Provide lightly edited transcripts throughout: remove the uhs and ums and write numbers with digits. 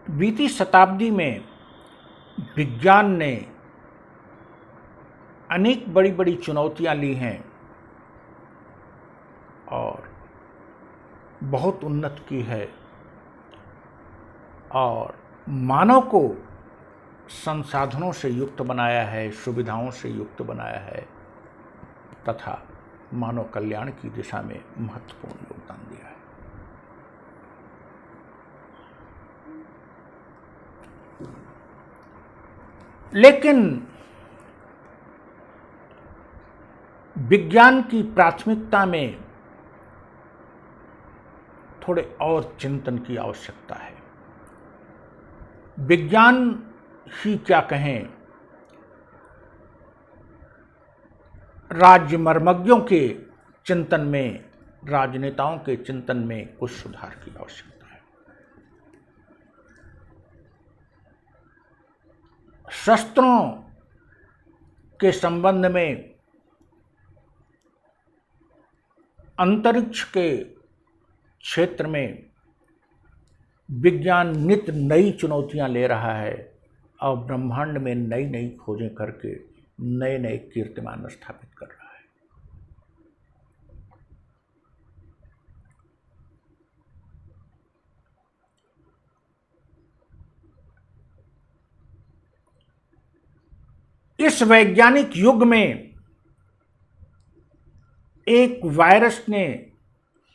बीती शताब्दी में विज्ञान ने अनेक बड़ी बड़ी चुनौतियां ली हैं और बहुत उन्नत की है और मानव को संसाधनों से युक्त बनाया है, सुविधाओं से युक्त बनाया है तथा मानव कल्याण की दिशा में महत्वपूर्ण योगदान दिया है। लेकिन विज्ञान की प्राथमिकता में थोड़े और चिंतन की आवश्यकता है। विज्ञान ही क्या कहें, राज्य मर्मज्ञों के चिंतन में, राजनेताओं के चिंतन में कुछ सुधार की आवश्यकता है। शस्त्रों के संबंध में, अंतरिक्ष के क्षेत्र में विज्ञान नित्य नई चुनौतियां ले रहा है और ब्रह्मांड में नई नई खोजें करके नए नए कीर्तिमान स्थापित कर रहा है। इस वैज्ञानिक युग में एक वायरस ने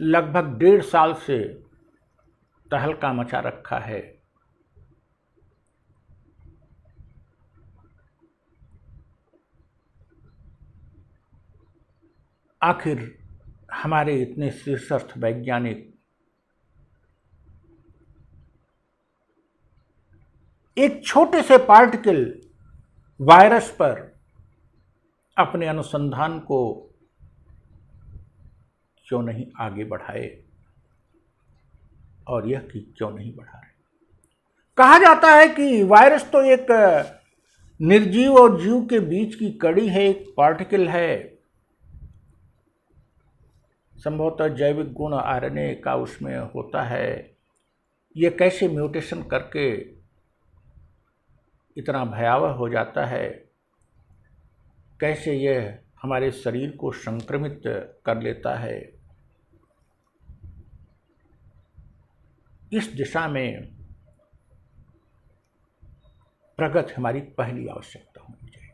लगभग 1.5 साल से तहलका मचा रखा है। आखिर हमारे इतने शीर्षस्थ वैज्ञानिक एक छोटे से पार्टिकल वायरस पर अपने अनुसंधान को क्यों नहीं आगे बढ़ाए और यह कि क्यों नहीं बढ़ा रहे। कहा जाता है कि वायरस तो एक निर्जीव और जीव के बीच की कड़ी है, एक पार्टिकल है। संभवतः जैविक गुण आरएनए का उसमें होता है। ये कैसे म्यूटेशन करके इतना भयावह हो जाता है, कैसे यह हमारे शरीर को संक्रमित कर लेता है। इस दिशा में प्रगति हमारी पहली आवश्यकता होनी चाहिए।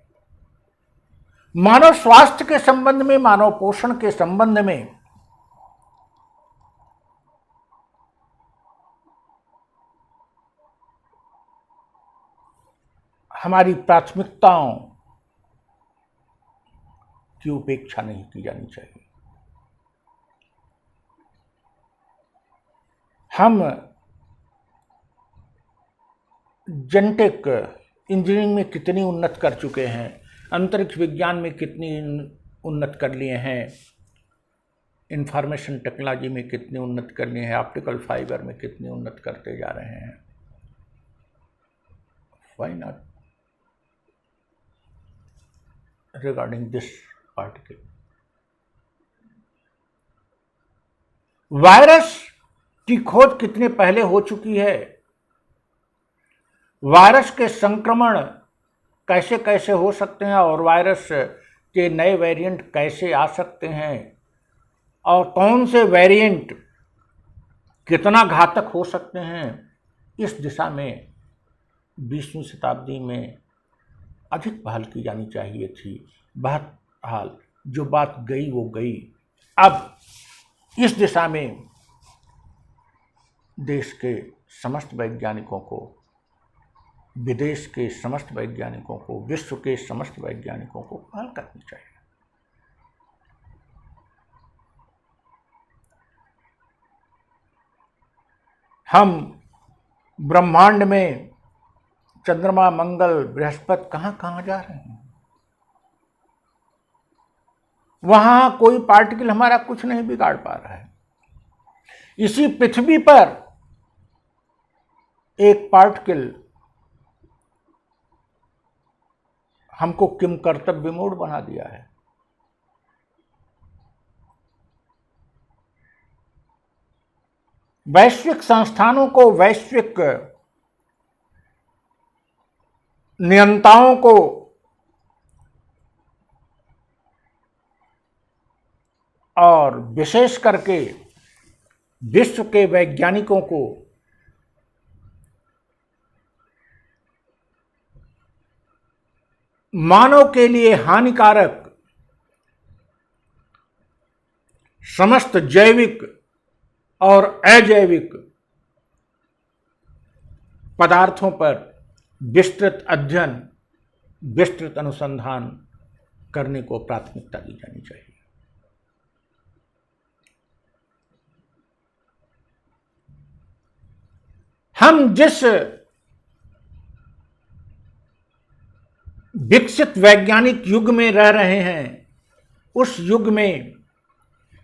मानव स्वास्थ्य के संबंध में, मानव पोषण के संबंध में हमारी प्राथमिकताओं की उपेक्षा नहीं की जानी चाहिए। हम जेनेटिक इंजीनियरिंग में कितनी उन्नत कर चुके हैं, अंतरिक्ष विज्ञान में कितनी उन्नत कर लिए हैं, इंफॉर्मेशन टेक्नोलॉजी में कितनी उन्नत कर लिए हैं, ऑप्टिकल फाइबर में कितनी उन्नत करते जा रहे हैं। Why not regarding this particle. Virus की खोज कितने पहले हो चुकी है, वायरस के संक्रमण कैसे कैसे हो सकते हैं और वायरस के नए वेरिएंट कैसे आ सकते हैं और कौन से वेरिएंट कितना घातक हो सकते हैं, इस दिशा में 20वीं शताब्दी में अधिक पहल की जानी चाहिए थी। बहरहाल जो बात गई वो गई। अब इस दिशा में देश के समस्त वैज्ञानिकों को, विदेश के समस्त वैज्ञानिकों को, विश्व के समस्त वैज्ञानिकों को पहल करनी चाहिए। हम ब्रह्मांड में चंद्रमा, मंगल, बृहस्पति कहां जा रहे हैं। वहां कोई पार्टिकल हमारा कुछ नहीं बिगाड़ पा रहा है। इसी पृथ्वी पर एक पार्टिकल हमको किम कर्तव्य विमूढ़ बना दिया है। वैश्विक संस्थानों को, वैश्विक नियंताओं को और विशेष करके विश्व के वैज्ञानिकों को मानव के लिए हानिकारक समस्त जैविक और अजैविक पदार्थों पर विस्तृत अध्ययन, विस्तृत अनुसंधान करने को प्राथमिकता दी जानी चाहिए। हम जिस विकसित वैज्ञानिक युग में रह रहे हैं, उस युग में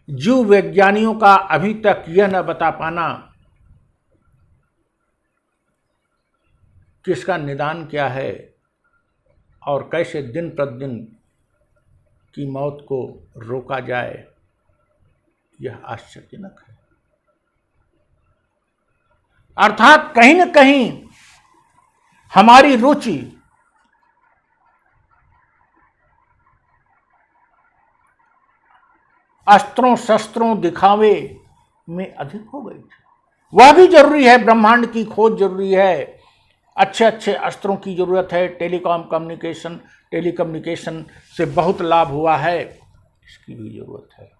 जीव वैज्ञानिकों का अभी तक यह न बता पाना कि इसका निदान क्या है और कैसे दिन प्रतिदिन की मौत को रोका जाए, यह आश्चर्यजनक है। अर्थात कहीं न कहीं हमारी रुचि अस्त्रों शस्त्रों दिखावे में अधिक हो गई थी। वह भी जरूरी है, ब्रह्मांड की खोज जरूरी है, अच्छे अच्छे अस्त्रों की जरूरत है। टेलीकम्युनिकेशन से बहुत लाभ हुआ है, इसकी भी जरूरत है।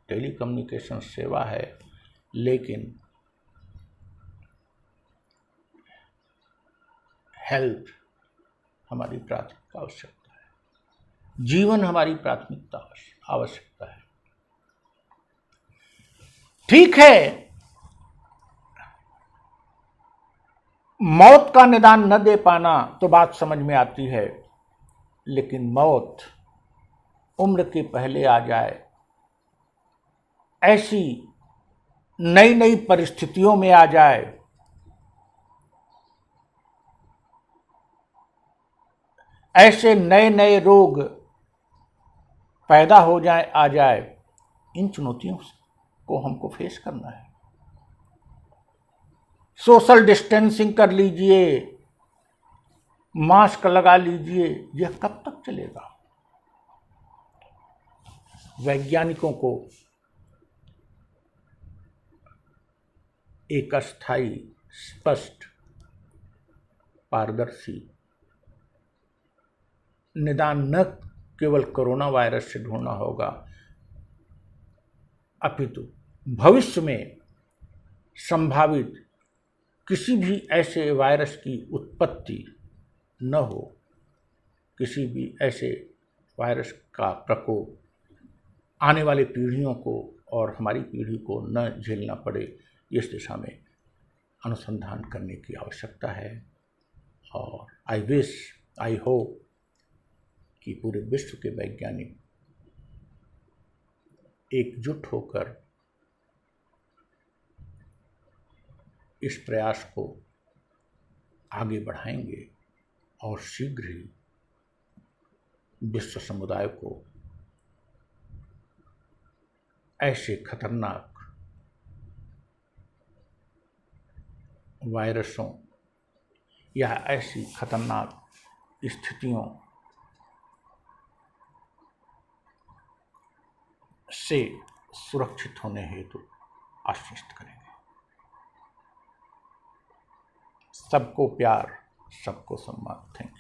टेलीकम्युनिकेशन सेवा है, लेकिन हेल्थ हमारी प्राथमिकता आवश्यकता है, जीवन हमारी प्राथमिकता आवश्यकता है। ठीक है, मौत का निदान न दे पाना तो बात समझ में आती है, लेकिन मौत उम्र के पहले आ जाए, ऐसी नई नई परिस्थितियों में आ जाए, ऐसे नए नए रोग पैदा हो जाए आ जाए, इन चुनौतियों को हमको फेस करना है। सोशल डिस्टेंसिंग कर लीजिए, मास्क लगा लीजिए, यह कब तक चलेगा? वैज्ञानिकों को एक अस्थायी, स्पष्ट, पारदर्शी निदान न केवल कोरोना वायरस से ढूंढना होगा, अपितु भविष्य में संभावित किसी भी ऐसे वायरस की उत्पत्ति न हो, किसी भी ऐसे वायरस का प्रकोप आने वाली पीढ़ियों को और हमारी पीढ़ी को न झेलना पड़े, इस दिशा में अनुसंधान करने की आवश्यकता है। और आई होप कि पूरे विश्व के वैज्ञानिक एकजुट होकर इस प्रयास को आगे बढ़ाएंगे और शीघ्र ही विश्व समुदाय को ऐसे खतरनाक वायरसों या ऐसी खतरनाक स्थितियों से सुरक्षित होने हेतु आश्वस्त करेंगे। सबको प्यार, सबको सम्मान। Thank you.